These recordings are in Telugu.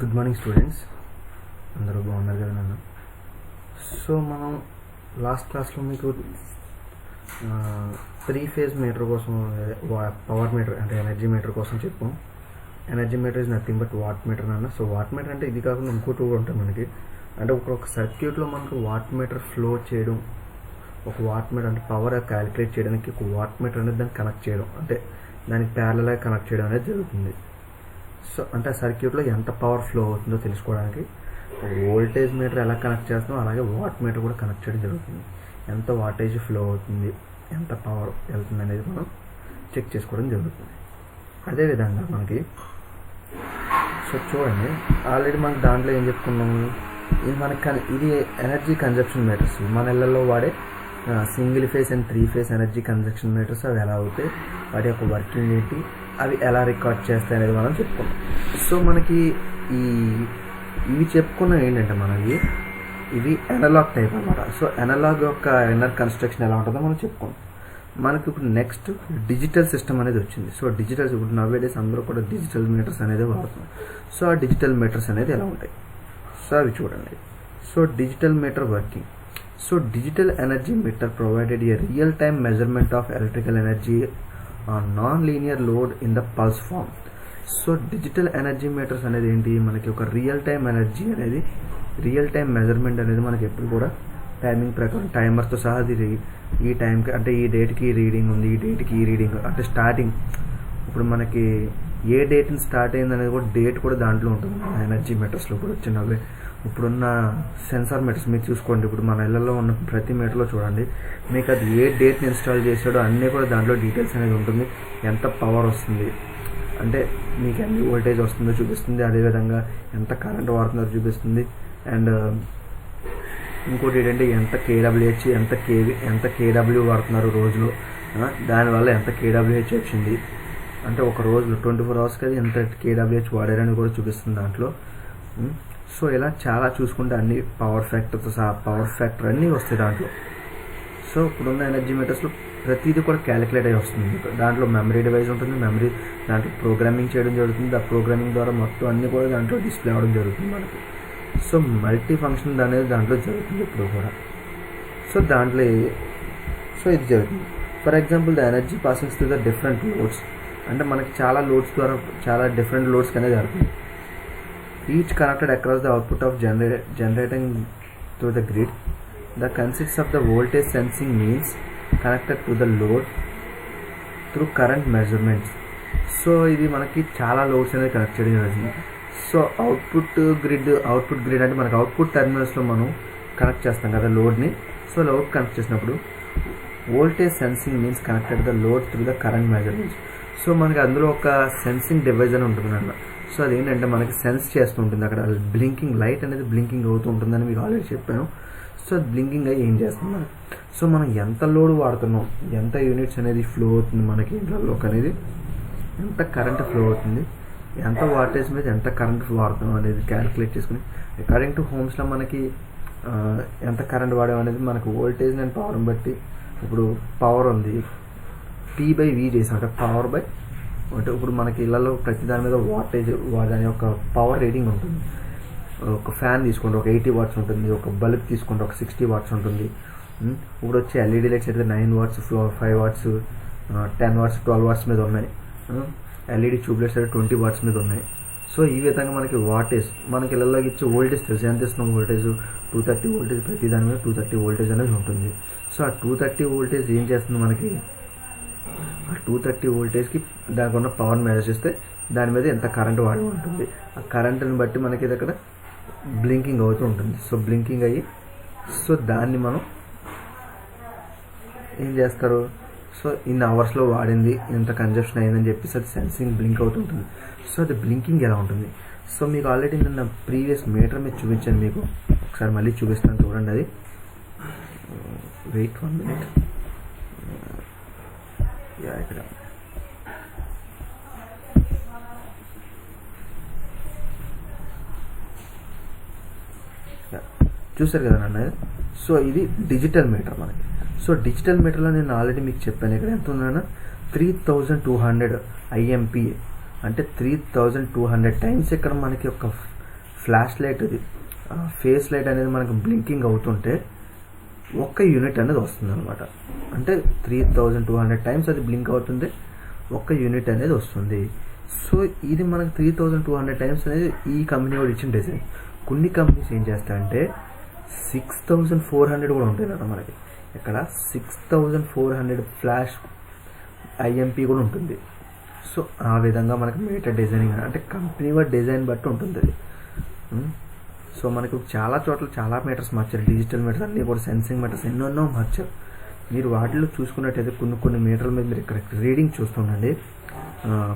గుడ్ మార్నింగ్ స్టూడెంట్స్, అందరూ బాగున్నారు కదా నన్ను. సో మనం లాస్ట్ క్లాస్లో మీకు 3-ఫేజ్ మీటర్ కోసం, పవర్ మీటర్ అంటే ఎనర్జీ మీటర్ కోసం చెప్పాం. Energy meter is nothing but watt meter అన్న. సో వాట్ మీటర్ అంటే ఇది కాకుండా ఇంకోటి కూడా ఉంటుంది మనకి. అంటే ఒక సర్క్యూట్లో మనకు వాట్ మీటర్ ఫ్లో చేయడం, ఒక వాట్ మీటర్ అంటే పవర్ క్యాలిక్యులేట్ చేయడానికి ఒక వాట్ మీటర్ అనేది దాన్ని కనెక్ట్ చేయడం, అంటే దానికి ప్యారలల్గా కనెక్ట్ చేయడం అనేది జరుగుతుంది. సో అంటే ఆ సర్క్యూట్లో ఎంత పవర్ ఫ్లో అవుతుందో తెలుసుకోవడానికి వోల్టేజ్ మీటర్ ఎలా కనెక్ట్ చేస్తామో అలాగే వాట్ మీటర్ కూడా కనెక్ట్ చేయడం జరుగుతుంది. ఎంత వాటేజ్ ఫ్లో అవుతుంది, ఎంత పవర్ వెళ్తుంది అనేది మనం చెక్ చేసుకోవడం జరుగుతుంది. అదేవిధంగా మనకి సో చూడండి, ఆల్రెడీ మనకి దాంట్లో ఏం చెప్పుకున్నాము, ఇది ఎనర్జీ కన్జప్షన్ మీటర్స్. మన ఇళ్లలో వాడే single phase and three phase energy consumption meters అవి ఎలా అవుతాయి, వాటి యొక్క వర్కింగ్ ఏంటి, అవి ఎలా రికార్డ్ చేస్తాయి అనేది మనం చెప్పుకున్నాం. సో మనకి ఇవి చెప్పుకున్నాం ఏంటంటే మనకి ఇవి అనలాగ్ టైప్ అనమాట. సో అనలాగ్ యొక్క ఇన్నర్ కన్స్ట్రక్షన్ ఎలా ఉంటుందో మనం చెప్పుకున్నాం. మనకి ఇప్పుడు నెక్స్ట్ డిజిటల్ సిస్టమ్ అనేది వచ్చింది. సో డిజిటల్ ఇప్పుడు నవ్వేడేస్ అందరూ కూడా డిజిటల్ మీటర్స్ అనేది వాడుతున్నాం. సో ఆ డిజిటల్ మీటర్స్ అనేది ఎలా ఉంటాయి, సో అవి చూడండి. So digital meter working. So digital energy meter provided a real time measurement of electrical energy on non linear load in the pulse form. So digital energy meters అనేది ఏంటి, మనకి ఒక రియల్ టైమ్ ఎనర్జీ అనేది, రియల్ టైమ్ మెజర్మెంట్ అనేది మనకి ఎప్పుడు కూడా టైమింగ్ ప్రకారం టైమర్తో సహా అది ఈ టైంకి అంటే ఈ డేట్కి రీడింగ్ ఉంది, ఈ డేట్కి ఈ రీడింగ్ అంటే స్టార్టింగ్ ఇప్పుడు మనకి ఏ డేట్ని స్టార్ట్ అయింది అనేది కూడా డేట్ కూడా దాంట్లో ఉంటుంది. ఎనర్జీ మీటర్స్లో కూడా వచ్చినవి ఇప్పుడున్న సెన్సార్ మీటర్స్ మీరు చూసుకోండి. ఇప్పుడు మన ఇళ్లలో ఉన్న ప్రతి మీటర్లో చూడండి, మీకు అది ఏ డేట్ని ఇన్స్టాల్ చేసాడో అన్నీ కూడా దాంట్లో డీటెయిల్స్ అనేది ఉంటుంది. ఎంత పవర్ వస్తుంది అంటే మీకు ఎన్ని వోల్టేజ్ వస్తుందో చూపిస్తుంది, అదేవిధంగా ఎంత కరెంట్ వాడుతుందో చూపిస్తుంది. అండ్ ఇంకోటి ఏంటంటే ఎంత కేడబ్ల్యూహెచ్, ఎంత కేడబ్ల్యూ వాడుతున్నారు రోజులో, దానివల్ల ఎంత కేడబ్ల్యూహెచ్ వచ్చింది అంటే ఒక రోజులో 24 అవర్స్కి అది ఎంత కేడబ్ల్యూహెచ్ వాడారని కూడా చూపిస్తుంది దాంట్లో. సో ఇలా చాలా చూసుకుంటే అన్ని పవర్ ఫ్యాక్టర్తో సహా పవర్ ఫ్యాక్టర్ అన్నీ వస్తాయి దాంట్లో. సో ఇప్పుడున్న ఎనర్జీ మీటర్స్లో ప్రతిదీ కూడా క్యాలిక్యులేట్ అయ్యి వస్తుంది. దాంట్లో మెమరీ డివైస్ ఉంటుంది, మెమరీ దాంట్లో ప్రోగ్రామింగ్ చేయడం జరుగుతుంది. ఆ ప్రోగ్రామింగ్ ద్వారా మొత్తం అన్నీ కూడా దాంట్లో డిస్ప్లే అవ్వడం జరుగుతుంది మనకి. సో మల్టీ ఫంక్షన్ అనేది దాంట్లో జరుగుతుంది ఇప్పుడు కూడా. సో దాంట్లో ఇది జరుగుతుంది. For example the energy passings to the different loads, అంటే మనకి చాలా లోడ్స్ ద్వారా చాలా డిఫరెంట్ లోడ్స్ అనేది జరుగుతుంది. Each connected across the output of generating to the grid. The consists of the voltage sensing means connected to the load through current measurements. So ఇది మనకి చాలా లోడ్స్ అనేది కనెక్ట్ చేయడం జరుగుతుంది. సో అవుట్పుట్ గ్రిడ్ అంటే మనకి అవుట్పుట్ టెర్మినల్స్లో మనం కనెక్ట్ చేస్తాం కదా లోడ్ని. సో లోడ్ కనెక్ట్ చేసినప్పుడు voltage sensing means connected the load through the current measurements. So మనకి అందులో ఒక సెన్సింగ్ డివైస్ అని ఉంటుంది అన్నమాట. సో అదేంటంటే మనకి సెన్స్ చేస్తూ ఉంటుంది, అక్కడ బ్లింకింగ్ లైట్ అనేది బ్లింకింగ్ అవుతూ ఉంటుందని మీకు ఆల్రెడీ చెప్పాను. సో బ్లింకింగ్ అయ్యి ఏం చేస్తుంది, సో మనం ఎంత లోడ్ వాడుతున్నాం, ఎంత యూనిట్స్ అనేది ఫ్లో అవుతుంది మనకి ఇంట్లోకి అనేది, ఎంత కరెంట్ ఫ్లో అవుతుంది, ఎంత వాటేజ్ మీద ఎంత కరెంట్ వాడుతున్నాం అనేది క్యాలిక్యులేట్ చేసుకుని అకార్డింగ్ టు హోమ్స్లో మనకి ఎంత కరెంట్ వాడాం అనేది మనకు వోల్టేజ్ అండ్ పవర్ని బట్టి. ఇప్పుడు పవర్ ఉంది P/V చేసాం అంటే పవర్ బై అంటే ఇప్పుడు మనకి ఇళ్లలో ప్రతి దాని మీద వాటేజ్ దాని యొక్క పవర్ రేటింగ్ ఉంటుంది. ఒక ఫ్యాన్ తీసుకోండి ఒక 80 వాట్స్ ఉంటుంది, ఒక బల్బ్ తీసుకోండి ఒక 60 వాట్స్ ఉంటుంది. ఇప్పుడు వచ్చే ఎల్ఈడి లైట్స్ అయితే 9 వాట్స్ 5 వాట్స్ 10 వాట్స్ 12 వాట్స్ మీద ఉన్నాయి. ఎల్ఈడి ట్యూబ్లైట్స్ అయితే 20 వాట్స్ మీద ఉన్నాయి. సో ఈ విధంగా మనకి వాటేజ్ మనకి ఇళ్లలో ఇచ్చే వోల్టేజ్ తెలుసు, ఎంత ఇస్తున్నాం వోల్టేజ్ 230 వోల్టేజ్, ప్రతి దాని మీద 230 వోల్టేజ్ అనేది ఉంటుంది. సో ఆ 230 వోల్టేజ్ ఏం చేస్తుంది మనకి, ఆ 230 వోల్టేజ్కి దానికి ఉన్న పవర్ మెజర్ చేస్తే దాని మీద ఎంత కరెంట్ వాడి ఉంటుంది. ఆ కరెంట్ని బట్టి మనకి ఇది అక్కడ బ్లింకింగ్ అవుతూ ఉంటుంది. సో బ్లింకింగ్ అయ్యి సో దాన్ని మనం ఏం చేస్తారు, సో ఇన్ని అవర్స్లో వాడింది ఎంత కన్జప్షన్ అయిందని చెప్పేసి అది సెన్సింగ్ బ్లింక్ అవుతుంటుంది. సో అది బ్లింకింగ్ ఎలా ఉంటుంది, సో మీకు ఆల్రెడీ నిన్న ప్రీవియస్ మీటర్ మీద చూపించాను, మీకు ఒకసారి మళ్ళీ చూపిస్తాను చూడండి. అది వెయిట్ 1 minute. ఇక్కడ చూసారు కదా నాన్న. సో ఇది డిజిటల్ మీటర్ మనకి. సో డిజిటల్ మీటర్లో నేను ఆల్రెడీ మీకు చెప్పాను ఇక్కడ ఎంత ఉందన్న 3200 IMP అంటే 3200 టైమ్స్ ఇక్కడ మనకి ఒక ఫ్లాష్ లైట్ అది ఫేస్ లైట్ అనేది మనకు బ్లింకింగ్ అవుతుంటే ఒక్క యూనిట్ అనేది వస్తుంది అనమాట. అంటే 3200 టైమ్స్ అది బ్లింక్ అవుతుంది, ఒక్క యూనిట్ అనేది వస్తుంది. సో ఇది మనకు 3200 టైమ్స్ అనేది ఈ కంపెనీ వాడు ఇచ్చిన డిజైన్. కొన్ని కంపెనీస్ ఏం చేస్తాయంటే 6400 కూడా ఉంటుంది కదా మనకి. ఇక్కడ 6400 ఫ్లాష్ ఐఎంపీ కూడా ఉంటుంది. సో ఆ విధంగా మనకి మీటర్ డిజైనింగ్ అంటే కంపెనీ వాడి డిజైన్ బట్టి ఉంటుంది అది. సో మనకు చాలా చోట్ల చాలా మీటర్స్ మార్చారు, డిజిటల్ మీటర్స్ అన్నీ కూడా సెన్సింగ్ మీటర్స్ ఎన్నెన్నో మార్చారు. మీరు వాటిలో చూసుకున్నట్టయితే కొన్ని మీటర్ల మీద మీరు ఇక్కడ రీడింగ్ చూస్తుండండి.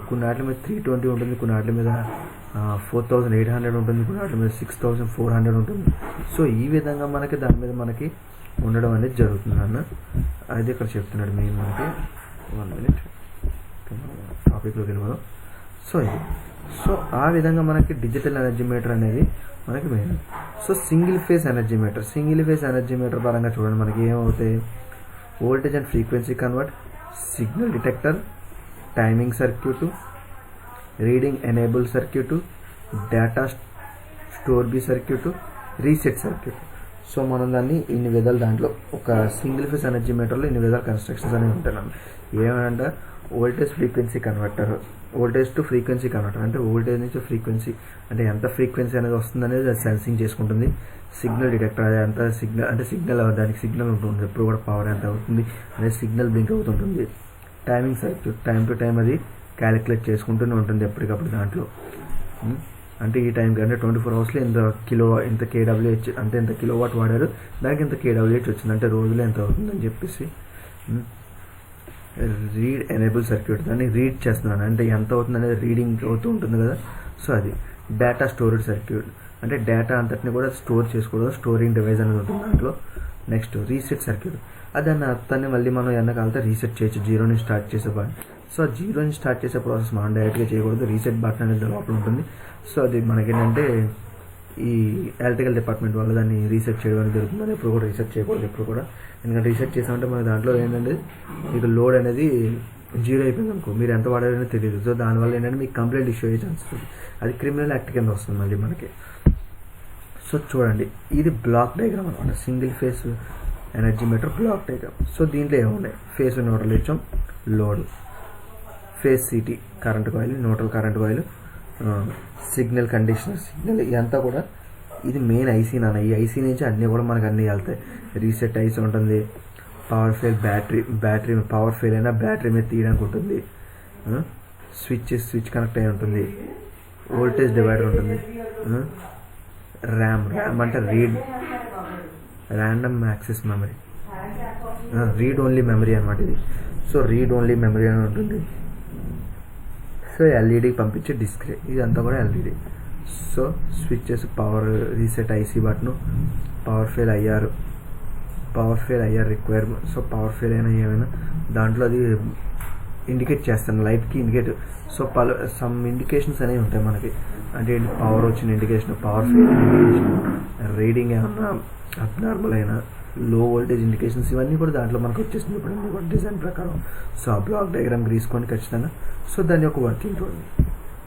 కొన్ని వాటి మీద 320 ఉంటుంది, కొన్ని వాటి మీద 4800 ఉంటుంది, కొన్ని వాటి మీద 6400 ఉంటుంది. సో ఈ విధంగా మనకి దాని మీద మనకి ఉండడం అనేది జరుగుతుంది అన్న. అది ఇక్కడ చెప్తున్నాడు మెయిన్ మనకి. 1 minute టాపిక్లోకి వెళ్ళిపోదాం. సో ఇది సో ఆ విధంగా మనకి డిజిటల్ ఎనర్జీ మీటర్ అనేది మనకి main. So single phase energy meter పరంగా చూడండి మనకి ఏమవుతాయి. Voltage and frequency convert, signal detector, timing circuit, reading enable circuit, data store B circuit, reset circuit. So మనం దాన్ని ఇన్ని విధాలు దాంట్లో ఒక సింగిల్ ఫేజ్ ఎనర్జీ మీటర్లో ఇన్ని విధాల కన్స్ట్రక్షన్స్ అనేవి ఉంటాయి. ఏమంటే voltage frequency converter, voltage to frequency converter అంటే వోల్టేజ్ నుంచి ఫ్రీక్వెన్సీ అంటే ఎంత ఫ్రీక్వెన్సీ అనేది వస్తుంది అనేది అది సెన్సింగ్ చేసుకుంటుంది. సిగ్నల్ డిటెక్టర్ అది ఎంత సిగ్నల్ అంటే సిగ్నల్ దానికి సిగ్నల్ ఉంటుంది, ఎప్పుడు కూడా పవర్ ఎంత అవుతుంది అనేది సిగ్నల్ బ్లింక్ అవుతుంటుంది. Timing circuit time to time అది క్యాలిక్యులేట్ చేసుకుంటూనే ఉంటుంది ఎప్పటికప్పుడు దాంట్లో. అంటే ఈ టైంకి అంటే 24 అవర్స్లో ఇంత కేడబ్ల్యూహెచ్ అంటే ఎంత కిలోవాట్ వాడారు, దానికి ఇంత కేడబ్ల్యూహెచ్ వచ్చింది అంటే రోజులో ఎంత అవుతుందని చెప్పేసి. రీడ్ ఎనేబుల్ సర్క్యూట్ దాన్ని రీడ్ చేస్తున్నాను అంటే ఎంత అవుతుంది అనేది రీడింగ్ అవుతూ ఉంటుంది కదా. సో అది డేటా స్టోరేజ్ సర్క్యూట్ అంటే డేటా అంతటిని కూడా స్టోర్ చేసుకోవడం, స్టోరింగ్ డివైస్ అనేది ఉంటుంది దాంట్లో. నెక్స్ట్ రీసెట్ సర్క్యూట్ దాన్ని అర్థాన్ని మళ్ళీ మనం ఎన్నకాలతో రీసెట్ చేయొచ్చు, జీరో నుంచి స్టార్ట్ చేసే బటన్. సో జీరో నుంచి స్టార్ట్ చేసే ప్రాసెస్ మనం డైరెక్ట్గా చేయకూడదు, రీసెట్ బటన్ అనేది లోపల ఉంటుంది. సో అది మనకేంటంటే ఈ ఎలక్ట్రికల్ డిపార్ట్మెంట్ వల్ల దాన్ని రీసెట్ చేయడం అనేది జరుగుతుంది. అది ఎప్పుడు కూడా రీసెట్ చేయకూడదు ఎప్పుడు కూడా, ఎందుకంటే రీసెట్ చేసామంటే మన దాంట్లో ఏంటంటే మీకు లోడ్ అనేది జీరో అయిపోయింది అనుకో, మీరు ఎంత వాడారనేది తెలియదు. సో దానివల్ల ఏంటంటే మీకు కంప్లైంట్ ఇష్యూ అయ్యే ఛాన్స్ ఉంటుంది, అది క్రిమినల్ యాక్ట్ కింద వస్తుంది మళ్ళీ మనకి. సో చూడండి ఇది బ్లాక్ డయాగ్రామ్ అనమాట, single phase energy meter block diagram. So దీంట్లో ఏమున్నాయి, ఫేస్ న్యూట్రల్ ఇచ్చాం, load, face city current coil, neutral current coil, signal conditioner, signal ఇదంతా కూడా ఇది మెయిన్ ఐసీ నాన్న. ఈ ఐసీ నుంచి అన్నీ కూడా మనకు అన్నీ వెళ్తాయి. రీసెట్ ఐసీ ఉంటుంది, power fail battery power fail అయినా బ్యాటరీ మీద తీయడానికి ఉంటుంది, స్విచ్ కనెక్ట్ అయి ఉంటుంది, వోల్టేజ్ డివైడర్ ఉంటుంది, ర్యామ్ అంటే random access memory, read only memory అనమాట ఇది. సో రీడ్ ఓన్లీ మెమరీ అని ఉంటుంది. సో ఎల్ఈడి పంపించే డిస్ప్లే ఇదంతా కూడా LED. So switches, power reset IC button, power fail IR requirement. So power fail అయినా ఏమైనా దాంట్లో అది ఇండికేట్ చేస్తాను, లైట్కి ఇండికేట్. సో సమ్ ఇండికేషన్స్ అనేవి ఉంటాయి మనకి, అంటే పవర్ వచ్చిన indication, power fail indication, reading ఏమన్నా అబ్నార్మల్ అయినా, లో వోల్టేజ్ ఇండికేషన్స్, ఇవన్నీ కూడా దాంట్లో మనకు వచ్చేసింది ఇప్పుడు అన్ని కూడా డిజైన్ ప్రకారం. సో ఆ బ్లాక్ డయాగ్రామ్ తీసుకోండి ఖచ్చితంగా. సో దాని యొక్క వర్కింగ్ చూడండి.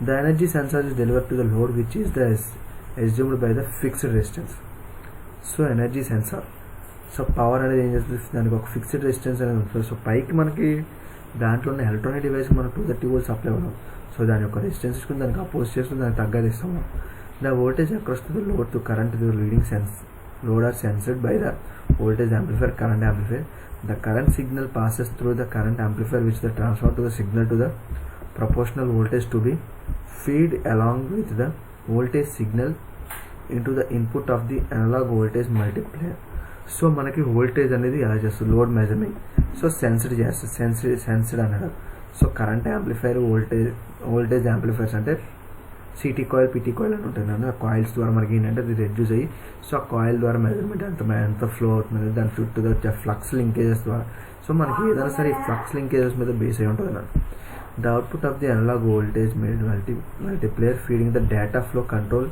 The energy sensor is delivered to the load which is the assumed by the fixed resistance. So energy sensor, so power అనేది ఏం చేస్తుంది, దానికి ఒక ఫిక్స్డ్ రెసిస్టెన్స్ అనేది ఉంటుంది. సో పైకి మనకి దాంట్లో ఉన్న ఎలక్ట్రానిక్ డివైస్కి మనం 230 volts సప్లై అవ్వడం. సో దాని యొక్క రెసిస్టెన్స్ ఇస్తుంది, దానికి అపోజ్ చేస్తుంది, దానికి తగ్గది ఇస్తాము. The voltage across to the load to current to reading load are sensed by the voltage amplifier, current amplifier. The current signal passes through the current amplifier which the transfer to the signal to the proportional voltage to be feed along with the voltage signal into the input of the analog voltage multiplier. So మనకి వోల్టేజ్ అనేది ఎలా చేస్తుంది, లోడ్ మెజర్మెంట్. సో సెన్స్డ్ చేస్తుంది, సెన్స్డ్ అన్నాడు. So current amplifier, voltage amplifiers అంటే సిటీ కాయిల్, పిటీ కాయిల్ అని ఉంటుంది. ఆ కాయిల్స్ ద్వారా మనకి ఏంటంటే అది రెడ్యూస్ అయ్యి, సో ఆ కాయిల్ ద్వారా మెజర్మెంట్ ఎంత ఫ్లో అవుతుంది దాని చుట్టూ ఫ్లక్స్ లింకేజెస్ ద్వారా. సో మనకి ఏదైనా సరే ఈ ఫ్లక్స్ లింకేజెస్ మీద బేస్ అయి ఉంటుంది అన్నమాట. The output of the analog voltage made multiplier feeding the data flow control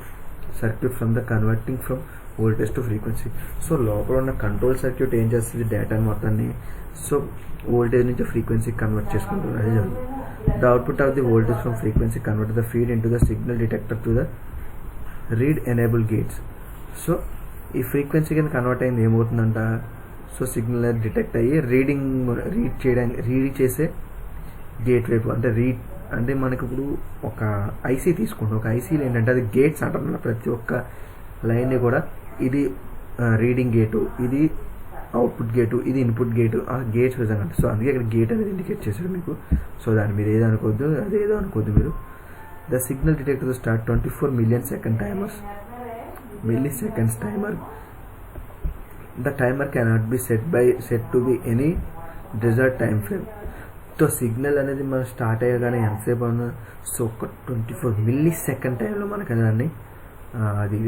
circuit from the converting from voltage to frequency. So లోపల ఉన్న కంట్రోల్ సర్క్యూట్ ఏం చేస్తుంది, డేటాని మొత్తాన్ని సో వోల్టేజ్ నుంచి ఫ్రీక్వెన్సీ కన్వర్ట్ చేసుకుంటుంది, అదే జరుగుతుంది. The output of the voltage from frequency converter the feed into the signal detector to the read enable gates. So ఈ ఫ్రీక్వెన్సీ కింద కన్వర్ట్ అయింది ఏమవుతుందంట, సో సిగ్నల్ అనేది డిటెక్ట్ అయ్యి రీడ్ చేసే గేట్ వైపు అంటే అంటే మనకి ఇప్పుడు ఒక ఐసీ తీసుకుంటాం, ఒక ఐసీలో ఏంటంటే అది గేట్స్ అంటారు. ప్రతి ఒక్క లైన్ని కూడా ఇది రీడింగ్ గేటు, ఇది అవుట్పుట్ గేటు, ఇది ఇన్పుట్ గేటు, ఆ గేట్స్ విధంగా. సో అందుకే ఇక్కడ గేట్ అనేది ఇండికేట్ చేశారు మీకు. సో దాన్ని మీరు ఏదో అనుకోవద్దు, అదేదో అనుకోవద్దు మీరు. The signal detector start 24 milliseconds timer. The timer cannot be set to be any desired time frame. So signal అనేది మనం స్టార్ట్ అయ్యగానే ఎంతసేపు అన్నా సో ఒక 24 millisecond టైంలో మనకి దాన్ని అది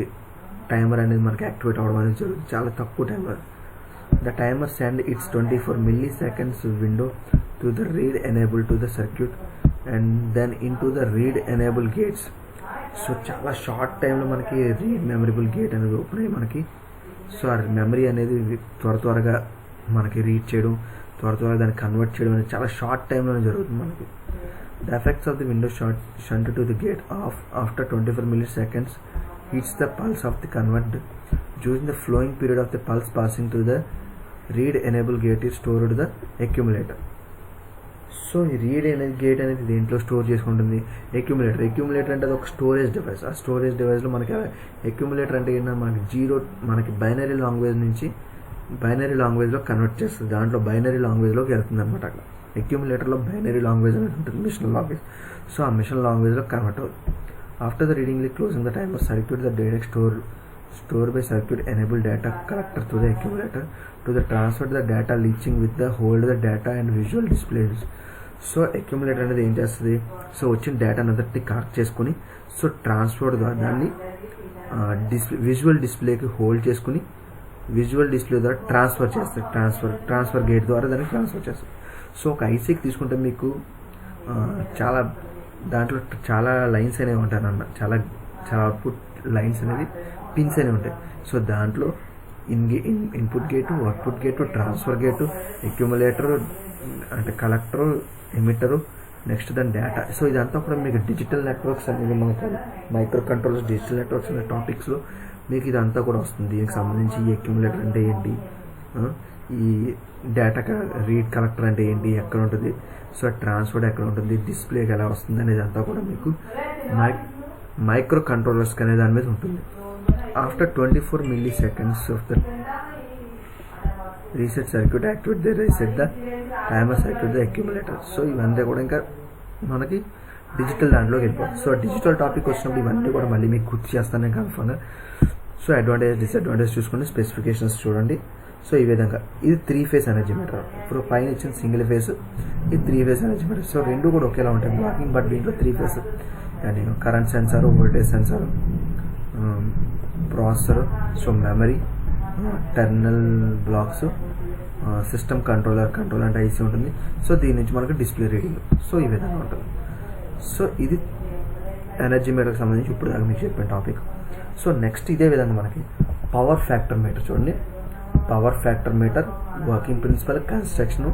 టైమర్ అనేది మనకి యాక్టివేట్ అవ్వడం అనేది జరుగుతుంది. చాలా తక్కువ timer. The timer send it's 24 milliseconds window to the read enable to the circuit and then into the read enable gates. So చాలా షార్ట్ టైంలో మనకి రీడ్ మెమరబుల్ గేట్ అనేది ఓపెన్ అయ్యి మనకి సో ఆ మెమరీ అనేది త్వరగా మనకి రీడ్ చేయడం, త్వరగా దాన్ని కన్వర్ట్ చేయడం అనేది చాలా షార్ట్ టైంలోనే జరుగుతుంది మనకి. The effects of the window shunt to the gate of after 24 milliseconds hits the pulse of the convert. During the flowing period of the pulse passing through the read enable gate is stored to the accumulator. So ఈ రీడ్ అనేది గేట్ అనేది దేంట్లో స్టోర్ చేసుకుంటుంది, అక్యుములేటర్ అంటే అది ఒక స్టోరేజ్ డివైస్. ఆ స్టోరేజ్ డివైస్లో మనకి అక్యుములేటర్ అంటే ఏంటంటే మనకి బైనరీ లాంగ్వేజ్ నుంచి బైనరీ లాంగ్వేజ్లో కన్వర్ట్ చేస్తుంది, దాంట్లో బైనరీ లాంగ్వేజ్లోకి వెళ్తుంది అనమాట. అక్కడ అక్యుములేటర్లో బైనరీ లాంగ్వేజ్ అనేది ఉంటుంది, మిషన్ లాంగ్వేజ్. సో ఆ మిషన్ లాంగ్వేజ్లో కన్వర్ట్ అవుతుంది. After the reading closing the timer circuit the direct store by circuit enable data collector to the accumulator to the transfer the data leaching with the hold the data and visual displays. So accumulator అనేది ఏం చేస్తుంది, సో వచ్చిన డేటా అంతటి కలెక్ట్ చేసుకుని సో ట్రాన్స్ఫర్ ద్వారా దాన్ని విజువల్ డిస్ప్లేకి హోల్డ్ చేసుకుని విజువల్ డిస్ప్లే ద్వారా ట్రాన్స్ఫర్ చేస్తుంది. ట్రాన్స్ఫర్ గేట్ ద్వారా దాన్ని ట్రాన్స్ఫర్ చేస్తుంది. సో ఒక ఐసీకి తీసుకుంటే మీకు దాంట్లో చాలా లైన్స్ అనేవి ఉంటాయి అన్న, చాలా అవుట్పుట్ లైన్స్ అనేది పిన్స్ అనేవి ఉంటాయి. సో దాంట్లో input gate, output gate, transfer gate, accumulator అంటే కలెక్టరు, ఎమిటరు, నెక్స్ట్ దాని డేటా. సో ఇదంతా కూడా మీకు డిజిటల్ నెట్వర్క్స్ అనేది మనకు మైక్రో కంట్రోలర్స్, డిజిటల్ నెట్వర్క్స్ అనే టాపిక్స్లో మీకు ఇదంతా కూడా వస్తుంది. దీనికి సంబంధించి ఈ అక్యుములేటర్ అంటే ఏంటి, ఈ డేటా రీడ్ కలెక్టర్ అంటే ఏంటి, ఎక్కడ ఉంటుంది, సో ట్రాన్స్ఫర్ ఎక్కడ ఉంటుంది, డిస్ప్లేకి ఎలా వస్తుంది అనేది అంతా కూడా మీకు మైక్రో కంట్రోలర్స్కి అనే దాని మీద ఉంటుంది. After 24 milliseconds of the reset circuit activate the reset the timer circuit the accumulator. So ఇవన్నీ కూడా ఇంకా మనకి డిజిటల్ దాంట్లోకి వెళ్ళిపోతుంది. సో డిజిటల్ టాపిక్ వచ్చినప్పుడు ఇవన్నీ కూడా మళ్ళీ మీకు గుర్తు చేస్తాను నేను కన్ఫర్మ్గా. సో అడ్వాంటేజ్ డిసడ్వాంటేజ్ చూసుకుని స్పెసిఫికేషన్స్ చూడండి. సో ఈ విధంగా ఇది 3 phase ఎనర్జీ మీటర్. ఇప్పుడు పైన ఇచ్చిన సింగిల్ ఫేస్, ఇది 3 phase ఎనర్జీ మీటర్. సో రెండు కూడా ఒకేలా ఉంటాయి బ్లాకింగ్, బట్ దీంట్లో 3 phase and current sensor, voltage sensor, processor, so memory, terminal blocks, system controller అంటే ఐసీ ఉంటుంది. సో దీని నుంచి మనకు డిస్ప్లే రీడింగ్. సో ఈ విధంగా ఉంటుంది. సో ఇది ఎనర్జీ మీటర్కి సంబంధించి ఇప్పుడు దాకా మీకు చెప్పిన టాపిక్. సో నెక్స్ట్ ఇదే విధంగా మనకి పవర్ ఫ్యాక్టర్ మీటర్ చూడండి. Power factor meter working principle, construction,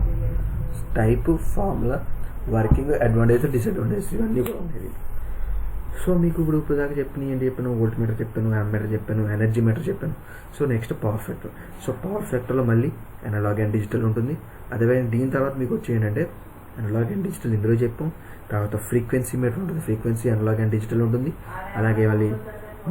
type, formula, working, advantage, disadvantage ఇవన్నీ కూడా ఉండేది. సో మీకు ఇప్పుడు దాకా చెప్పాను వోల్ట్ మీటర్ చెప్పాను, యామ్మీటర్ చెప్పాను, ఎనర్జీ మీటర్ చెప్పాను. So next power factor. So power ఫ్యాక్టర్లో మళ్ళీ అనలాగ్ అండ్ డిజిటల్ ఉంటుంది. అదే దీని తర్వాత మీకు వచ్చి ఏంటంటే అనలాగ్ అండ్ డిజిటల్ ఇందులో చెప్పాం. తర్వాత ఫ్రీక్వెన్సీ మీటర్ ఉంటుంది, ఫ్రీక్వెన్సీ అనలాగ్ అండ్ డిజిటల్ ఉంటుంది. అలాగే మళ్ళీ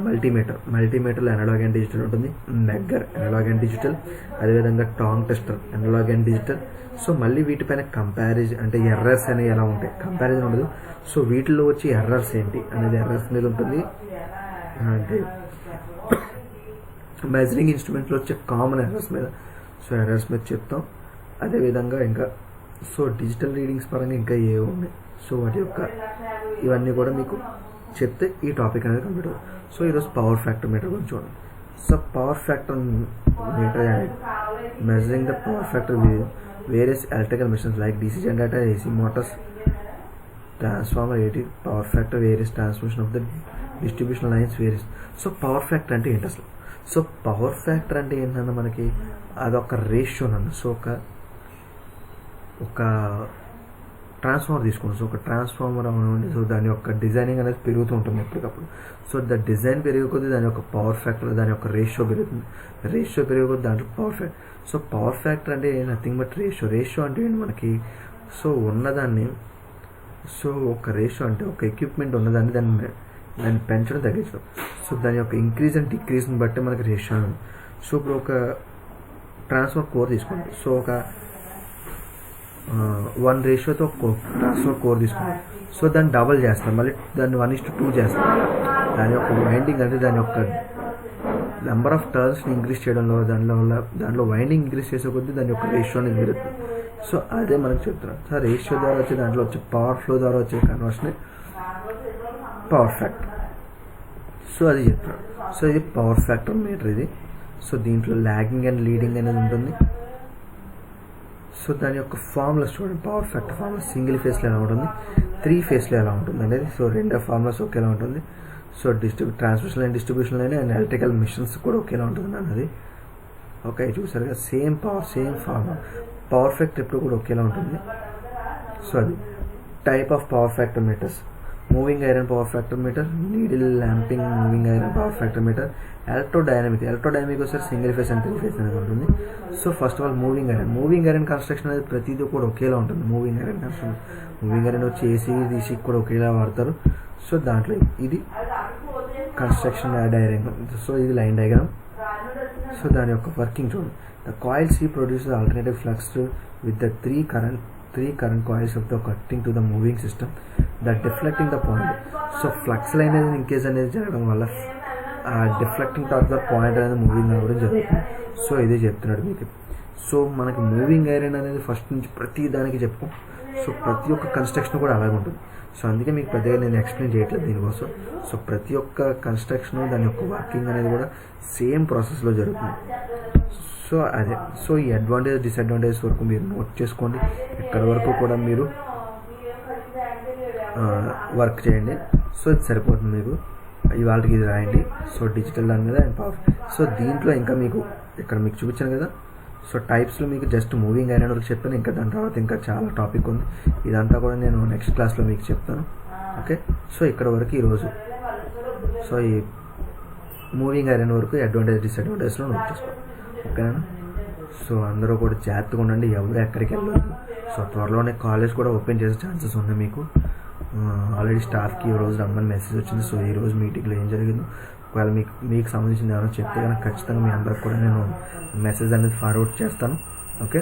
మల్టీమీటర్లో అనలాగ్ అండ్ డిజిటల్ ఉంటుంది. మెగ్గర్ అనలాగ్ అండ్ డిజిటల్, అదేవిధంగా tong tester analog and digital. So మళ్ళీ వీటిపైన కంపారిజన్ అంటే ఎర్రర్స్ అనేవి ఎలా ఉంటాయి, కంపారిజన్ ఉండదు. సో వీటిలో వచ్చి ఎర్రర్స్ ఏంటి అనేది ఎర్రర్స్ మీద ఉంటుంది. అంటే మెజరింగ్ ఇన్స్ట్రుమెంట్లో వచ్చే కామన్ ఎర్రర్స్ మీద, సో ఎర్రర్స్ మీద చెప్తాం. అదేవిధంగా ఇంకా సో డిజిటల్ రీడింగ్స్ పరంగా ఇంకా ఏవో ఉన్నాయి. సో వాటి యొక్క ఇవన్నీ కూడా మీకు చెప్తే ఈ టాపిక్ అనేది కంప్లీట్ అవుతుంది. సో ఈరోజు పవర్ ఫ్యాక్టర్ మీటర్ గురించి చూడండి. So power factor meter measuring the power factor various electrical machines like DC generator, AC motors, transformer, power factor, various transmission of the distribution lines, various. So power factor అంటే ఏంటి అసలు? సో పవర్ ఫ్యాక్టర్ అంటే ఏంటన్నా మనకి అదొక రేషియో నన్ను. సో ఒక ట్రాన్స్ఫార్మర్ తీసుకోండి. సో ఒక ట్రాన్స్ఫార్మర్ అవ్వండి, సో దాని యొక్క డిజైనింగ్ అనేది పెరుగుతూ ఉంటుంది ఎప్పటికప్పుడు. సో ద డిజైన్ పెరిగే కొద్దీ దాని యొక్క పవర్ ఫ్యాక్టర్, దాని యొక్క రేషియో పెరుగుతుంది. రేషియో పెరిగే కొద్దీ దాంట్లో power factor. So power factor అంటే నథింగ్ బట్ రేషియో అంటే ఏంటి మనకి, సో ఉన్నదాన్ని, సో ఒక రేషియో అంటే ఒక ఎక్విప్మెంట్ ఉన్నదాన్ని దాన్ని పెంచడం తగ్గించడం. సో దాని యొక్క ఇంక్రీజ్ అండ్ డిక్రీజ్ని బట్టి మనకి రేషియో ఉంది. సో ఇప్పుడు ఒక ట్రాన్స్ఫర్ కోర్ తీసుకోండి. సో ఒక 1 రేషియోతో ఒక ట్రాన్స్ఫర్ కోర్ తీసుకోండి. సో దాన్ని డబల్ చేస్తాం, మళ్ళీ దాన్ని 1:2 చేస్తాం. దాని యొక్క వైండింగ్ అంటే దాని యొక్క నెంబర్ ఆఫ్ టర్న్స్ని ఇంక్రీజ్ చేయడంలో దాంట్లో వైండింగ్ ఇంక్రీజ్ చేసే కొద్దీ దాని యొక్క రేషియో అనేది పెరుగుతుంది. సో అదే మనకు చెప్తున్నాం. సో రేషియో ద్వారా వచ్చే దాంట్లో వచ్చే పవర్ ఫ్లో ద్వారా వచ్చే కన్వర్షన్ పవర్ ఫ్యాక్టర్. సో అది చెప్తున్నాం. సో ఇది పవర్ ఫ్యాక్టర్ మీటర్ ఇది. సో దీంట్లో లాగింగ్ అండ్ లీడింగ్ అనేది ఉంటుంది. సో దాని యొక్క ఫార్ములాస్ చూడండి. పవర్ ఫ్యాక్టర్ ఫార్ములా సింగిల్ ఫేస్లో ఎలా ఉంటుంది, 3 ఫేస్లో ఎలా ఉంటుంది అనేది. సో 2 ఫార్ములాస్ ఒకేలా ఉంటుంది. So transmission line, distribution line and electrical machines కూడా ఒకేలా ఉంటుంది అన్నది. ఓకే, చూసారు కదా, సేమ్ ఫార్ములా. పవర్ ఫ్యాక్టర్ ఎప్పుడు కూడా ఒకేలా ఉంటుంది. సో అది type of power factor meters: moving iron power factor meter, needle lamping moving iron power factor meter, electrodynamic ఒకసారి సింగిల్ ఫేస్ అండ్ 3 ఫేస్ అనేది ఉంటుంది. So first of all moving iron construction అనేది ప్రతిదీ కూడా ఒకేలా ఉంటుంది. మూవింగ్ ఐరన్ వచ్చి ఏసీ కూడా ఒకేలా వాడతారు. సో దాంట్లో ఇది కన్స్ట్రక్షన్ డయాగ్రామ్. సో ఇది లైన్ డయాగ్రామ్. సో దాని యొక్క వర్కింగ్ చూడండి. The coil C produces alternative flux with the three current coils of the cutting to the moving system that deflecting the point. So flux line అనేది ఇంకేజ్ అనేది జరగడం వల్ల ఆ డిఫ్లెక్టింగ్ టార్క్ ద పాయింట్ అనేది మూవింగ్ అవ్వడం జరుగుతుంది. సో ఇదే చెప్తున్నాడు మీకు. సో మనకి మూవింగ్ ఐరన్ అనేది ఫస్ట్ నుంచి ప్రతి దానికి చెప్పుకోం. సో ప్రతి ఒక్క కన్స్ట్రక్షన్ కూడా అలాగే ఉంటుంది. సో అందుకే మీకు పెద్దగా నేను ఎక్స్ప్లెయిన్ చేయట్లేదు దీనికోసం. సో ప్రతి ఒక్క కన్స్ట్రక్షన్ దాని యొక్క వర్కింగ్ అనేది కూడా సేమ్ ప్రాసెస్లో జరుగుతుంది. సో అదే. సో ఈ అడ్వాంటేజ్ డిసడ్వాంటేజ్ వరకు మీరు నోట్ చేసుకోండి. ఎక్కడి వరకు కూడా మీరు వర్క్ చేయండి. సో ఇది సరిపోతుంది మీకు. ఇవాళకి ఇది రాయండి. సో డిజిటల్ దాని మీద అండ్ పవర్. సో దీంట్లో ఇంకా మీకు ఇక్కడ మీకు చూపించాను కదా. సో టైప్స్లో మీకు జస్ట్ మూవింగ్ ఐరన్ వరకు చెప్పాను. ఇంకా దాని తర్వాత ఇంకా చాలా టాపిక్ ఉంది. ఇదంతా కూడా నేను నెక్స్ట్ క్లాస్లో మీకు చెప్తాను. ఓకే. సో ఇక్కడ వరకు ఈరోజు సో ఈ మూవింగ్ ఐరన్ వరకు అడ్వాంటేజ్ డిసడ్వాంటేజ్లో నోట్ చేసుకోండి. ఓకేనా. సో అందరూ కూడా జాగ్రత్తగా ఉండండి. ఎవరు ఎక్కడికి వెళ్ళదు. సో త్వరలోనే కాలేజ్ కూడా ఓపెన్ చేసే ఛాన్సెస్ ఉన్నాయి మీకు. ఆల్రెడీ స్టాఫ్కి ఈ రోజు రమ్మని మెసేజ్ వచ్చింది. సో ఈ రోజు మీటింగ్లో ఏం జరిగిందో ఒకవేళ మీకు సంబంధించిన ఏమైనా చెప్తే కనుక ఖచ్చితంగా మీ అందరికి కూడా నేను మెసేజ్ అనేది ఫార్వర్డ్ చేస్తాను. ఓకే.